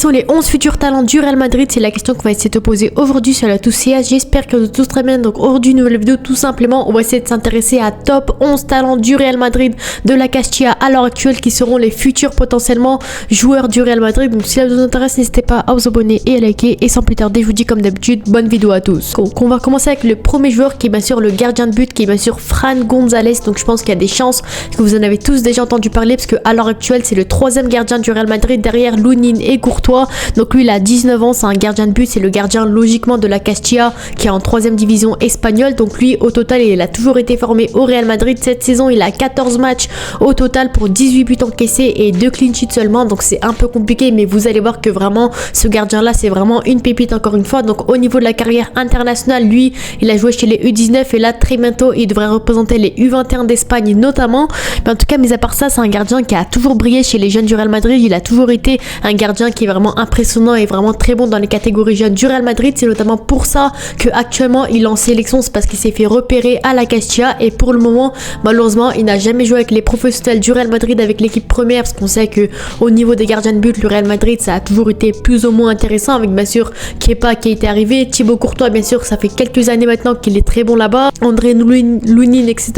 sont les 11 futurs talents du Real Madrid? C'est la question qu'on va essayer de poser aujourd'hui sur la Toucia. J'espère que vous êtes tous très bien. Donc aujourd'hui, une nouvelle vidéo, tout simplement, on va essayer de s'intéresser à top 11 talents du Real Madrid de la Castilla à l'heure actuelle qui seront les futurs potentiellement joueurs du Real Madrid. Donc si ça vous intéresse, n'hésitez pas à vous abonner et à liker. Et sans plus tarder, je vous dis comme d'habitude, bonne vidéo à tous. Donc on va commencer avec le premier joueur qui est bien sûr le gardien de but, qui est bien sûr Fran González. Donc je pense qu'il y a des chances que vous en avez tous déjà entendu parler parce qu'à l'heure actuelle, c'est le troisième gardien du Real Madrid derrière Lunin et Courtois. Donc lui, il a 19 ans, c'est un gardien de but, c'est le gardien logiquement de la Castilla qui est en 3e division espagnole. Donc lui, au total, il a toujours été formé au Real Madrid. Cette saison, il a 14 matchs au total pour 18 buts encaissés et 2 clean sheets seulement. Donc c'est un peu compliqué, mais vous allez voir que vraiment, ce gardien-là, c'est vraiment une pépite encore une fois. Donc au niveau de la carrière internationale, lui, il a joué chez les U19 et là, très bientôt, il devrait représenter les U21 d'Espagne notamment. Mais en tout cas, mis à part ça, c'est un gardien qui a toujours brillé chez les jeunes du Real Madrid. Il a toujours été un gardien qui est vraiment impressionnant et vraiment très bon dans les catégories jeunes du Real Madrid. C'est notamment pour ça que actuellement il est en sélection, c'est parce qu'il s'est fait repérer à la Castilla et pour le moment, malheureusement, il n'a jamais joué avec les professionnels du Real Madrid avec l'équipe première parce qu'on sait que au niveau des gardiens de but, le Real Madrid, ça a toujours été plus ou moins intéressant avec bien sûr Kepa qui est arrivé, Thibaut Courtois, bien sûr, ça fait quelques années maintenant qu'il est très bon là-bas, André Lunin, etc.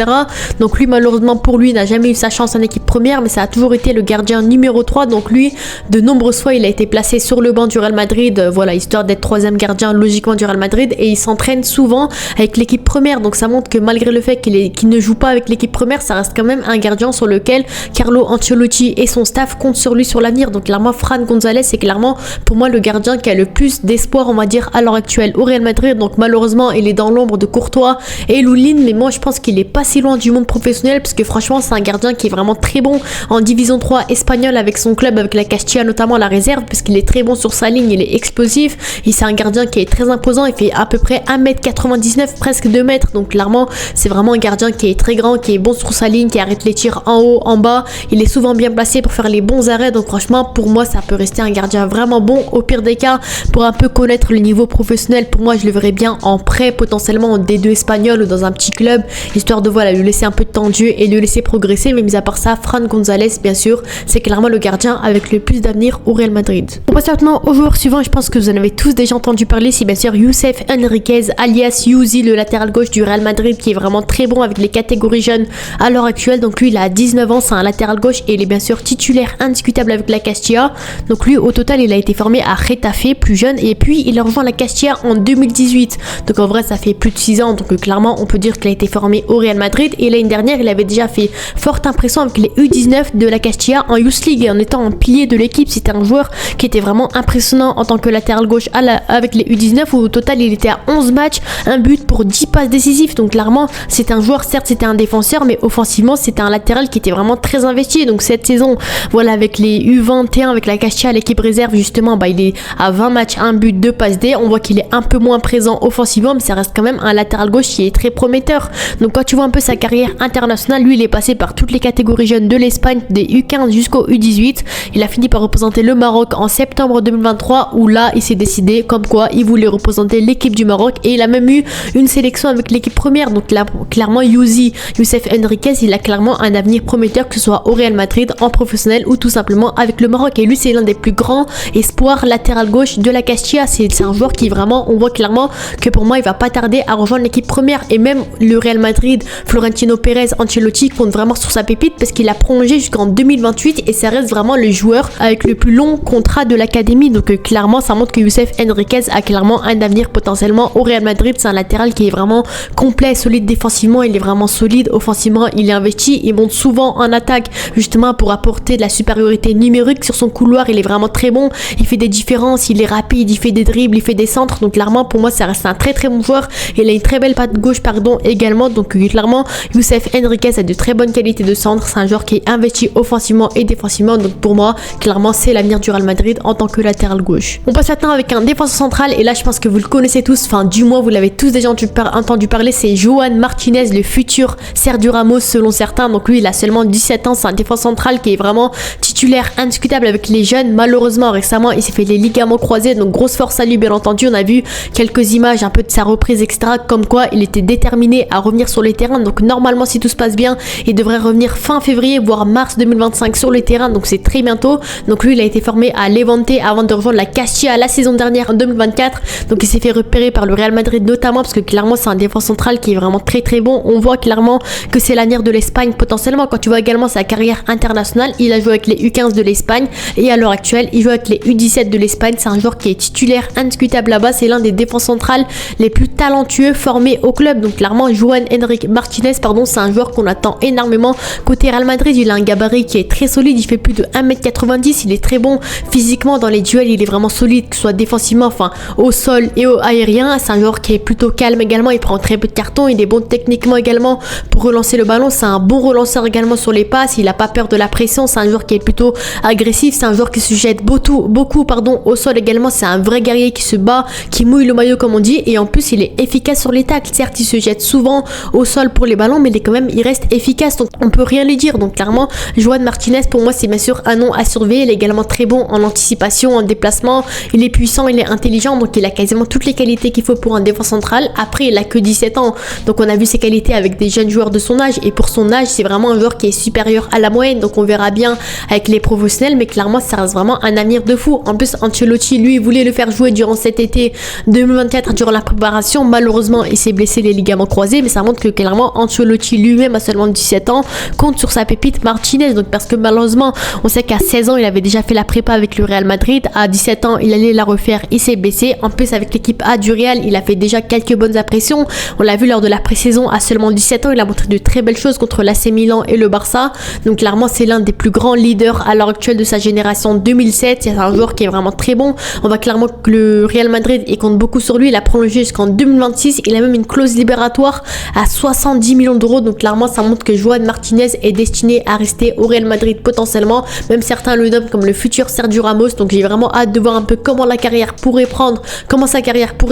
Donc lui, malheureusement pour lui, n'a jamais eu sa chance en équipe première, mais ça a toujours été le gardien numéro 3. Donc lui, de nombreuses fois, il a été placé sur le banc du Real Madrid, voilà, histoire d'être troisième gardien logiquement du Real Madrid, et il s'entraîne souvent avec l'équipe première. Donc ça montre que malgré le fait qu'il ne joue pas avec l'équipe première, ça reste quand même un gardien sur lequel Carlo Ancelotti et son staff comptent sur lui sur l'avenir. Donc clairement, Fran González, c'est clairement pour moi le gardien qui a le plus d'espoir, on va dire, à l'heure actuelle au Real Madrid. Donc malheureusement, il est dans l'ombre de Courtois et Lunin, mais moi je pense qu'il est pas si loin du monde professionnel parce que franchement, c'est un gardien qui est vraiment très bon en division 3 espagnole avec son club, avec la Castilla notamment la réserve, parce qu'il est très bon sur sa ligne, il est explosif, et c'est un gardien qui est très imposant, il fait à peu près 1m99, presque 2 mètres, donc clairement c'est vraiment un gardien qui est très grand, qui est bon sur sa ligne, qui arrête les tirs en haut, en bas, il est souvent bien placé pour faire les bons arrêts. Donc franchement pour moi ça peut rester un gardien vraiment bon. Au pire des cas, pour un peu connaître le niveau professionnel, pour moi je le verrais bien en prêt, potentiellement en D2 espagnol ou dans un petit club, histoire de voilà lui laisser un peu de temps de jeu et de le laisser progresser. Mais mis à part ça, Fran González, bien sûr, c'est clairement le gardien avec le plus d'avenir au Real Madrid. On passe maintenant au joueur suivant. Je pense que vous en avez tous déjà entendu parler. C'est bien sûr Youssef Enriquez, alias Yuzi, le latéral gauche du Real Madrid, qui est vraiment très bon avec les catégories jeunes à l'heure actuelle. Donc lui, il a 19 ans, c'est un latéral gauche et il est bien sûr titulaire indiscutable avec la Castilla. Donc lui, au total, il a été formé à Getafe, plus jeune, et puis il a rejoint la Castilla en 2018. Donc en vrai, ça fait plus de 6 ans. Donc clairement, on peut dire qu'il a été formé au Real Madrid. Et l'année dernière, il avait déjà fait forte impression avec les U19 de la Castilla en Youth League et en étant un pilier de l'équipe. C'était un joueur qui était vraiment impressionnant en tant que latéral gauche avec les U19, où au total il était à 11 matchs, un but pour 10 passes décisives. Donc clairement c'est un joueur, certes c'était un défenseur, mais offensivement c'était un latéral qui était vraiment très investi. Donc cette saison, voilà, avec les U21, avec la Castilla, l'équipe réserve justement, il est à 20 matchs, un but, 2 passes D. On voit qu'il est un peu moins présent offensivement, mais ça reste quand même un latéral gauche qui est très prometteur. Donc quand tu vois un peu sa carrière internationale, lui il est passé par toutes les catégories jeunes de l'Espagne, des U15 jusqu'au U18. Il a fini par représenter le Maroc en septembre 2023, où là il s'est décidé comme quoi il voulait représenter l'équipe du Maroc, et il a même eu une sélection avec l'équipe première. Donc là clairement Youssef Enriquez, il a clairement un avenir prometteur, que ce soit au Real Madrid, en professionnel ou tout simplement avec le Maroc. Et lui c'est l'un des plus grands espoirs latéral gauche de la Castilla. C'est un joueur qui vraiment, on voit clairement que pour moi il va pas tarder à rejoindre l'équipe première. Et même le Real Madrid, Florentino Pérez, Ancelotti compte vraiment sur sa pépite parce qu'il a prolongé jusqu'en 2028 et ça reste vraiment le joueur avec le plus long contrat de l'académie. Donc clairement ça montre que Youssef Enriquez a clairement un avenir potentiellement au Real Madrid. C'est un latéral qui est vraiment complet, solide défensivement, il est vraiment solide offensivement, il est investi, il monte souvent en attaque justement pour apporter de la supériorité numérique sur son couloir. Il est vraiment très bon, il fait des différences, il est rapide, il fait des dribbles, il fait des centres. Donc clairement pour moi ça reste un très très bon joueur. Il a une très belle patte gauche également. Donc clairement Youssef Enriquez a de très bonnes qualités de centre. C'est un joueur qui est investi offensivement et défensivement. Donc pour moi clairement c'est l'avenir du Real Madrid en tant que latéral gauche. On passe maintenant avec un défenseur central, et là je pense que vous le connaissez tous, enfin du moins vous l'avez tous déjà entendu parler. C'est Joan Martinez, le futur Sergio Ramos selon certains. Donc lui il a seulement 17 ans, c'est un défenseur central qui est vraiment titulaire indiscutable avec les jeunes. Malheureusement récemment il s'est fait les ligaments croisés, donc grosse force à lui bien entendu. On a vu quelques images un peu de sa reprise etc, comme quoi il était déterminé à revenir sur les terrains. Donc normalement si tout se passe bien il devrait revenir fin février voire mars 2025 sur les terrains, donc c'est très bientôt. Donc lui il a été formé à Levante avant de rejoindre la Castilla la saison dernière en 2024. Donc il s'est fait repérer par le Real Madrid notamment parce que clairement c'est un défenseur central qui est vraiment très très bon. On voit clairement que c'est l'avenir de l'Espagne potentiellement. Quand tu vois également sa carrière internationale, il a joué avec les U15 de l'Espagne et à l'heure actuelle il joue avec les U17 de l'Espagne. C'est un joueur qui est titulaire indiscutable là-bas. C'est l'un des défenseurs centrales les plus talentueux formés au club. Donc clairement Juan Enrique Martinez c'est un joueur qu'on attend énormément côté Real Madrid. Il a un gabarit qui est très solide, il fait plus de 1m90, il est très bon physiquement dans les duels, il est vraiment solide, que ce soit défensivement, enfin au sol et au aérien. C'est un joueur qui est plutôt calme également, il prend très peu de cartons, il est bon techniquement également pour relancer le ballon. C'est un bon relanceur également sur les passes, il a pas peur de la pression, c'est un joueur qui est plutôt agressif, c'est un joueur qui se jette beaucoup au sol également. C'est un vrai guerrier qui se bat, qui mouille le maillot comme on dit, et en plus il est efficace sur les tacles. Certes il se jette souvent au sol pour les ballons, mais il reste efficace, donc on peut rien lui dire. Donc clairement Juan Martinez pour moi c'est bien sûr un nom à surveiller. Il est également très bon en anticipation, en déplacement, il est puissant, il est intelligent, donc il a quasiment toutes les qualités qu'il faut pour un défenseur central. Après il a que 17 ans, donc on a vu ses qualités avec des jeunes joueurs de son âge, et pour son âge c'est vraiment un joueur qui est supérieur à la moyenne, donc on verra bien avec les professionnels, mais clairement ça reste vraiment un avenir de fou. En plus Ancelotti lui voulait le faire jouer durant cet été 2024 durant la préparation, malheureusement il s'est blessé les ligaments croisés, mais ça montre que clairement Ancelotti lui-même à seulement 17 ans compte sur sa pépite Martinez. Donc parce que malheureusement on sait qu'à 16 ans il avait déjà fait la prépa avec le Real Madrid, à 17 ans il allait la refaire, il s'est blessé. En plus avec l'équipe A du Real il a fait déjà quelques bonnes impressions, on l'a vu lors de la pré-saison. À seulement 17 ans il a montré de très belles choses contre l'AC Milan et le Barça, donc clairement c'est l'un des plus grands leaders à l'heure actuelle de sa génération 2007. C'est un joueur qui est vraiment très bon, on voit clairement que le Real Madrid il compte beaucoup sur lui, il a prolongé jusqu'en 2026, il a même une clause libératoire à 70 millions d'euros, donc clairement ça montre que Juan Martinez est destiné à rester au Real Madrid potentiellement, même certains le nomment comme le futur Sergio Ramos. Donc j'ai vraiment hâte de voir un peu comment sa carrière pourrait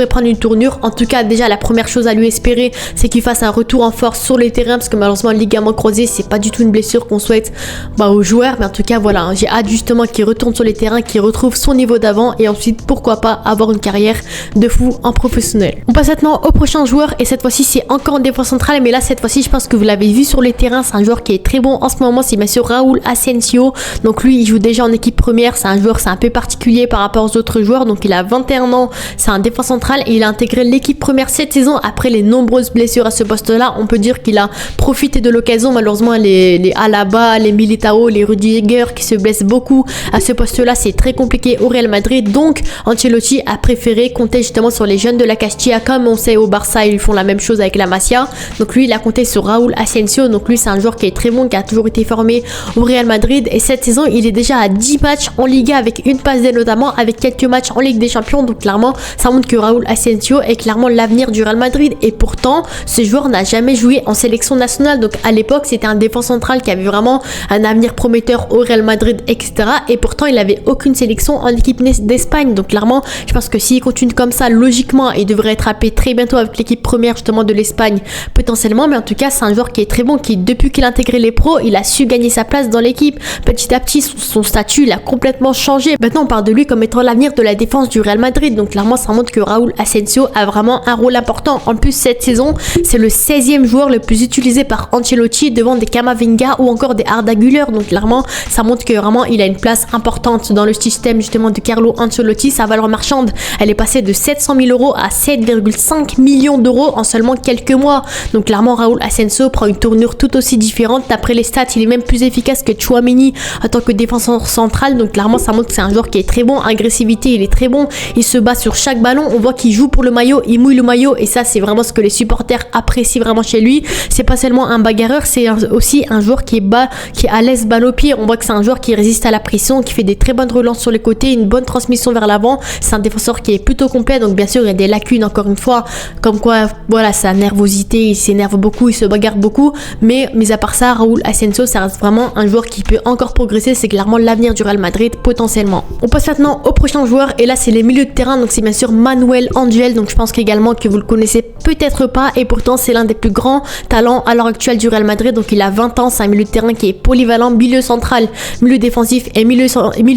prendre une tournure. En tout cas déjà la première chose à lui espérer c'est qu'il fasse un retour en force sur les terrains, parce que malheureusement le ligament croisé c'est pas du tout une blessure qu'on souhaite aux joueurs, mais en tout cas voilà, j'ai hâte justement qu'il retourne sur les terrains, qu'il retrouve son niveau d'avant, et ensuite pourquoi pas avoir une carrière de fou en professionnel. On passe maintenant au prochain joueur, et cette fois-ci c'est encore un défenseur central, mais là cette fois-ci je pense que vous l'avez vu sur les terrains, c'est un joueur qui est très bon en ce moment, c'est bien sûr Raúl Asensio. Donc lui il joue déjà en équipe première, c'est un joueur, c'est un peu particulier par rapport aux autres joueurs, donc il a 21 ans, c'est un défenseur central et il a intégré l'équipe première cette saison après les nombreuses blessures à ce poste là. On peut dire qu'il a profité de l'occasion, malheureusement les Alaba, les Militao, les Rudiger qui se blessent beaucoup à ce poste là, c'est très compliqué au Real Madrid, donc Ancelotti a préféré compter justement sur les jeunes de la Castilla, comme on sait au Barça ils font la même chose avec la Masia. Donc lui il a compté sur Raúl Asensio, donc lui c'est un joueur qui est très bon, qui a toujours été formé au Real Madrid, et cette saison il est déjà à 10 matchs en Liga avec une passe D notamment, avec quelques matchs en Ligue des Champions. Donc clairement ça montre que Raúl Asensio est clairement l'avenir du Real Madrid, et pourtant ce joueur n'a jamais joué en sélection nationale. Donc à l'époque c'était un défenseur central qui avait vraiment un avenir prometteur au Real Madrid etc, et pourtant il avait aucune sélection en équipe d'Espagne. Donc clairement je pense que s'il continue comme ça, logiquement il devrait être appelé très bientôt avec l'équipe première justement de l'Espagne potentiellement. Mais en tout cas c'est un joueur qui est très bon, qui depuis qu'il a intégré les pros il a su gagner sa place dans l'équipe. Petit à petit son statut il a complètement changé, maintenant on parle de lui comme étant l'avenir de la défense du Real Madrid. Donc clairement ça montre que Raúl Asensio a vraiment un rôle important. En plus cette saison c'est le 16e joueur le plus utilisé par Ancelotti, devant des Camavinga ou encore des Arda Güler. Donc clairement ça montre que vraiment il a une place importante dans le système justement de Carlo Ancelotti. Sa valeur marchande elle est passée de 700 000 euros à 7,5 millions d'euros en seulement quelques mois. Donc clairement Raúl Asensio prend une tournure tout aussi différente. D'après les stats il est même plus efficace que Tchouaméni en tant que défenseur central. Donc clairement ça montre que c'est un joueur qui est très bon, agressivité il est très bon, il se bat sur chaque ballon, on voit qu'il joue pour le maillot, il mouille le maillot, et ça c'est vraiment ce que les supporters apprécient vraiment chez lui. C'est pas seulement un bagarreur, c'est aussi un joueur qui est à l'aise balle au pied. On voit que c'est un joueur qui résiste à la pression, qui fait des très bonnes relances sur les côtés, une bonne transmission vers l'avant. C'est un défenseur qui est plutôt complet. Donc bien sûr il y a des lacunes encore une fois, comme quoi voilà sa nervosité, il s'énerve beaucoup, il se bagarre beaucoup, mais mis à part ça Raúl Asensio ça reste vraiment un joueur qui peut encore progresser. C'est clairement l'avenir du Real Madrid potentiellement. On passe maintenant au prochain joueur, et là c'est les milieux de terrain. Donc c'est bien sûr Manuel Angel. Donc je pense qu'également que vous le connaissez peut-être pas, et pourtant c'est l'un des plus grands talents à l'heure actuelle du Real Madrid. Donc il a 20 ans, c'est un milieu de terrain qui est polyvalent, milieu central, milieu défensif et milieu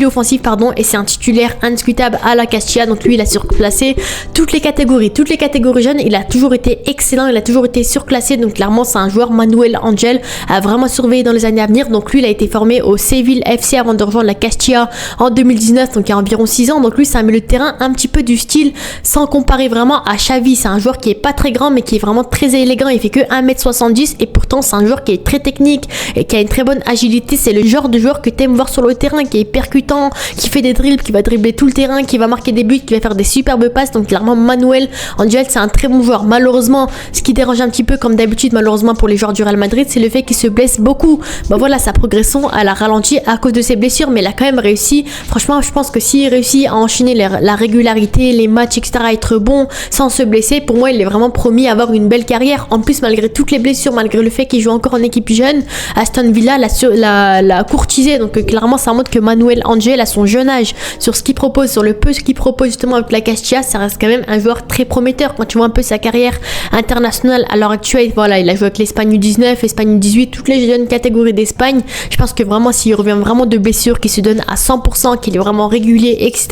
offensif et c'est un titulaire indiscutable à la Castilla. Donc lui il a surclassé toutes les catégories jeunes, il a toujours été excellent, il a toujours été surclassé. Donc clairement c'est un joueur, Manuel Angel, à vraiment surveiller dans les années à venir. Donc lui il a été formé au Seville FC avant de rejoindre la Castilla en 2019, donc il y a environ 6 ans. Donc lui, c'est un milieu de terrain un petit peu du style, sans comparer vraiment à Xavi. C'est un joueur qui est pas très grand, mais qui est vraiment très élégant. Il fait que 1m70 et pourtant c'est un joueur qui est très technique et qui a une très bonne agilité. C'est le genre de joueur que t'aimes voir sur le terrain, qui est percutant, qui fait des dribbles, qui va dribbler tout le terrain, qui va marquer des buts, qui va faire des superbes passes. Donc clairement, Manuel Angel, c'est un très bon joueur. Malheureusement, ce qui dérange un petit peu, comme d'habitude, malheureusement pour les joueurs du Real Madrid, c'est le fait qu'il se blesse beaucoup. Bah voilà, sa progression, elle a ralenti à cause de ses blessures, mais il a quand même réussi. Franchement, je pense que s'il réussit à enchaîner la régularité, les matchs, etc., à être bon sans se blesser, pour moi, il est vraiment promis à avoir une belle carrière. En plus, malgré toutes les blessures, malgré le fait qu'il joue encore en équipe jeune, Aston Villa l'a courtisé. Donc clairement, ça montre que Manuel Angel, à son jeune âge, sur ce qu'il propose, sur le peu ce qu'il propose justement avec la Castilla, ça reste quand même un joueur très prometteur. Quand tu vois un peu sa carrière internationale à l'heure actuelle, voilà, il a joué avec l'Espagne U19, Espagne U18, toutes les jeunes catégories d'Espagne. Je pense que vraiment, s'il revient vraiment de blessures, qu'il se donne à 100%, qu'il est vraiment régulier, etc.,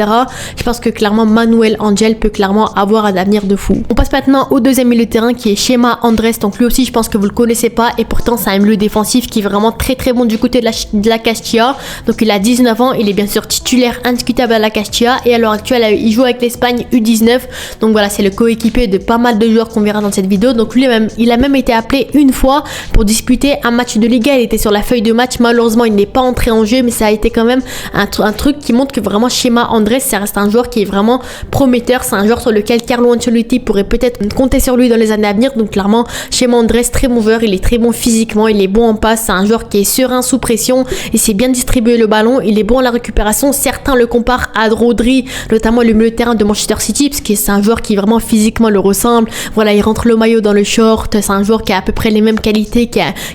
je pense que clairement Manuel Angel peut clairement avoir un avenir de fou. On passe maintenant au deuxième milieu de terrain qui est Chema Andrés. Donc lui aussi, je pense que vous le connaissez pas et pourtant c'est un milieu défensif qui est vraiment très très bon du côté de la Castilla. Donc il a 19 ans, il est bien sûr titulaire indiscutable à la Castilla et à l'heure actuelle il joue avec l'Espagne U19. Donc voilà, c'est le coéquipier de pas mal de joueurs qu'on verra dans cette vidéo. Donc lui il a même été appelé une fois pour disputer un match de Liga. Il était sur la feuille de match, malheureusement il n'est pas entré en jeu, mais ça a été quand même un truc qui montre que vraiment Chema Andrés, ça reste un joueur qui est vraiment prometteur. C'est un joueur sur lequel Carlo Ancelotti pourrait peut-être compter sur lui dans les années à venir. Donc clairement, Chema Andrés, très bon joueur, il est très bon physiquement, il est bon en passe, c'est un joueur qui est serein sous pression, il sait bien distribuer le ballon, il est bon à la récupération. Certains le comparent à Rodri, notamment le milieu de terrain de Manchester City, parce que c'est un joueur qui vraiment physiquement le ressemble. Voilà, il rentre le maillot dans le short, c'est un joueur qui a à peu près les mêmes qualités,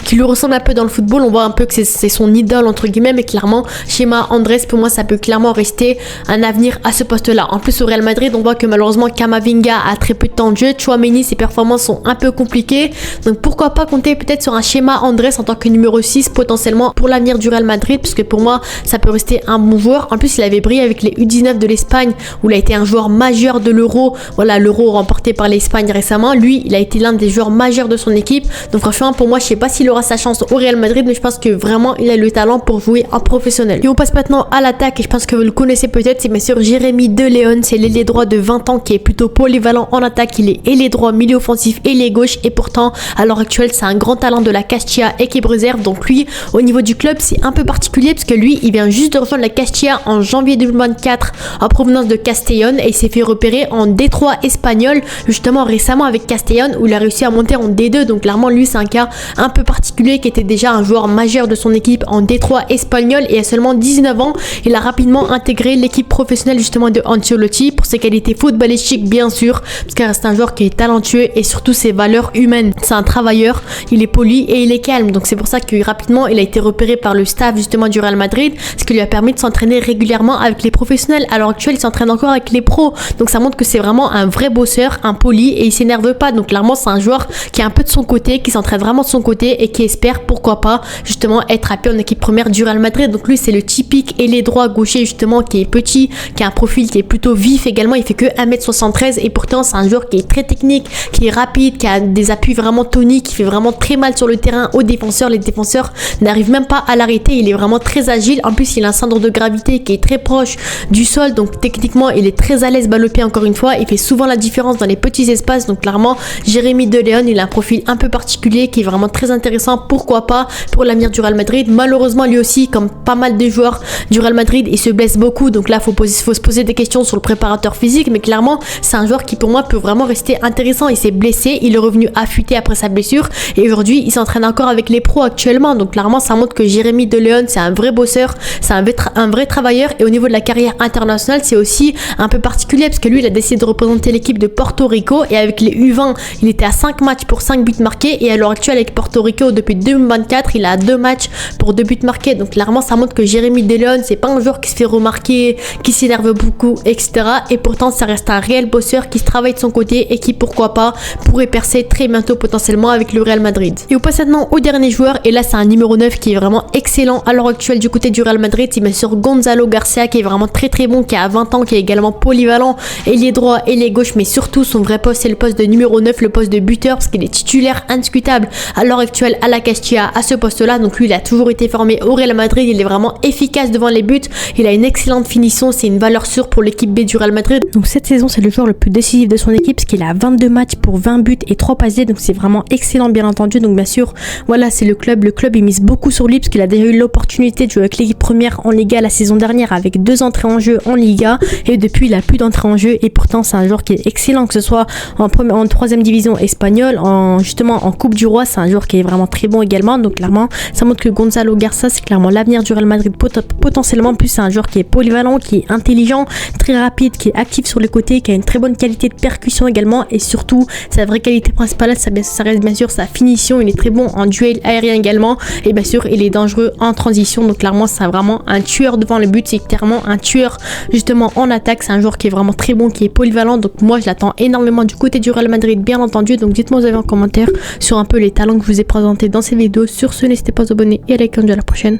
qui lui ressemble un peu dans le football. On voit un peu que c'est son idole entre guillemets, mais clairement Chema Andrés, pour moi, ça peut clairement rester un avenir à ce poste-là. En plus, au Real Madrid, on voit que malheureusement Camavinga a très peu de temps de jeu. Tchouaméni, ses performances sont un peu compliquées. Donc pourquoi pas compter peut-être sur un Chema Andrés en tant que numéro 6 potentiellement pour l'avenir du Real Madrid, parce que pour moi, ça peut rester un bon joueur. En plus, il avait brillé avec les U19 de l'Espagne où il a été un joueur majeur de l'Euro. Voilà, l'Euro remporté par l'Espagne récemment. Lui, il a été l'un des joueurs majeurs de son équipe. Donc franchement, pour moi, je sais pas s'il aura sa chance au Real Madrid, mais je pense que vraiment, il a le talent pour jouer en professionnel. Et on passe maintenant à l'attaque, et je pense que vous le connaissez peut-être, c'est bien sûr Jérémy De Leon. C'est l'ailier droit de 20 ans qui est plutôt polyvalent en attaque. Il est ailier droit, milieu offensif, ailier gauche, et pourtant, à l'heure actuelle, c'est un grand talent de la Castilla, équipe réserve. Donc lui, au niveau du club, c'est un peu particulier parce que lui, il vient juste de rejoindre la Castilla en janvier 2024 en provenance de Castellón, et il s'est fait repérer en D3 espagnol justement récemment avec Castellón où il a réussi à monter en D2. Donc clairement, lui, c'est un cas un peu particulier, qui était déjà un joueur majeur de son équipe en D3 espagnol, et à seulement 19 ans, il a rapidement intégré l'équipe professionnelle justement de Ancelotti pour ses qualités footballistiques bien sûr, parce qu'il reste un joueur qui est talentueux et surtout ses valeurs humaines. C'est un travailleur, il est poli et il est calme. Donc c'est pour ça que rapidement il a été repéré par le staff justement du Real Madrid, ce qui lui a permis de s'entraîner régulièrement avec les professionnels. À l'heure actuelle, il s'entraîne encore avec les pros. Donc ça montre que c'est vraiment un vrai bosseur, un poli, et il s'énerve pas. Donc clairement, c'est un joueur qui est un peu de son côté, qui s'entraîne vraiment de son côté et qui espère pourquoi pas justement être appelé en équipe première du Real Madrid. Donc lui, c'est le typique ailier droit gaucher justement, qui est petit, qui a un profil qui est plutôt vif également. Il fait que 1m73 et pourtant c'est un joueur qui est très technique, qui est rapide, qui a des appuis vraiment toniques, qui fait vraiment très mal sur le terrain aux défenseurs. Les défenseurs n'arrivent même pas à l'arrêter. Il est vraiment très agile. En plus, il a un centre de gravité qui est très proche du sol. Donc techniquement, il est très à l'aise balle au pied encore une fois. Il fait souvent la différence dans les petits espaces. Donc clairement, Jérémy De Leon, il a un profil un peu particulier qui est vraiment très intéressant. Pourquoi pas pour l'avenir du Real Madrid. Malheureusement, lui aussi, comme pas mal de joueurs du Real Madrid, il se blesse beaucoup. Donc là, faut se poser des questions sur le préparateur physique. Mais clairement, c'est un joueur qui pour moi peut vraiment rester intéressant. Il s'est blessé, il est revenu affûté après sa blessure et aujourd'hui, il s'entraîne encore avec les pros actuellement. Donc clairement, ça montre que Jérémy De Leon, c'est un vrai bosseur, c'est un vrai travailleur. Et au niveau de la carrière internationale, c'est aussi un peu particulier parce que lui, il a décidé de représenter l'équipe de Porto Rico, et avec les U20, il était à 5 matchs pour 5 buts marqués, et à l'heure actuelle avec Porto Rico depuis 2024, il a 2 matchs pour 2 buts marqués. Donc clairement, ça montre que Jérémy De Leon, c'est pas un joueur qui se fait remarquer, qui s'énerve beaucoup, etc. Et pourtant, ça reste un réel bosseur qui se travaille de son côté et qui, pourquoi pas, pourrait percer très bientôt potentiellement avec le Real Madrid. Et on passe maintenant au dernier joueur, et là c'est un numéro 9 qui est vraiment excellent à l'heure actuelle du côté du Real Madrid. C'est bien sûr Gonzalo Garcia, qui est vraiment très très bon, qui a 20 ans, qui est également polyvalent, ailier droit, ailier gauche, mais surtout son vrai poste c'est le poste de numéro 9, le poste de buteur, parce qu'il est titulaire indiscutable à l'heure actuelle à la Castilla à ce poste là. Donc lui, il a toujours été formé au Real Madrid, il est vraiment efficace devant les buts, but. Il a une excellente finition, c'est une valeur sûre pour l'équipe B du Real Madrid. Donc cette saison, c'est le joueur le plus décisif de son équipe parce qu'il a 22 matchs pour 20 buts et 3 passes D, donc c'est vraiment excellent bien entendu. Donc bien sûr, voilà, c'est le club il mise beaucoup sur lui parce qu'il a déjà eu l'opportunité de jouer avec l'équipe première en Liga la saison dernière avec 2 entrées en jeu en Liga, et depuis il a plus d'entrées en jeu, et pourtant c'est un joueur qui est excellent, que ce soit en 3e division espagnole, justement en Coupe du Roi, c'est un joueur qui est vraiment très bon également. Donc clairement ça montre que Gonzalo Garça, c'est clairement l'avenir du Real Madrid potentiellement. En plus c'est un joueur qui est polyvalent, qui est intelligent, très rapide, qui est actif sur les côtés, qui a une très bonne qualité de percussion également, et surtout sa vraie qualité principale, ça reste bien sûr sa finition. Il est très bon en duel aérien également, et bien sûr il est dangereux en transition. Donc clairement c'est vraiment un tueur devant le but, c'est clairement un tueur justement en attaque. C'est un joueur qui est vraiment très bon, qui est polyvalent, donc moi je l'attends énormément du côté du Real Madrid bien entendu. Donc dites-moi vous avez en commentaire sur un peu les talents que je vous ai présentés dans ces vidéos. Sur ce, n'hésitez pas à vous abonner et à liker. À la prochaine,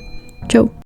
ciao.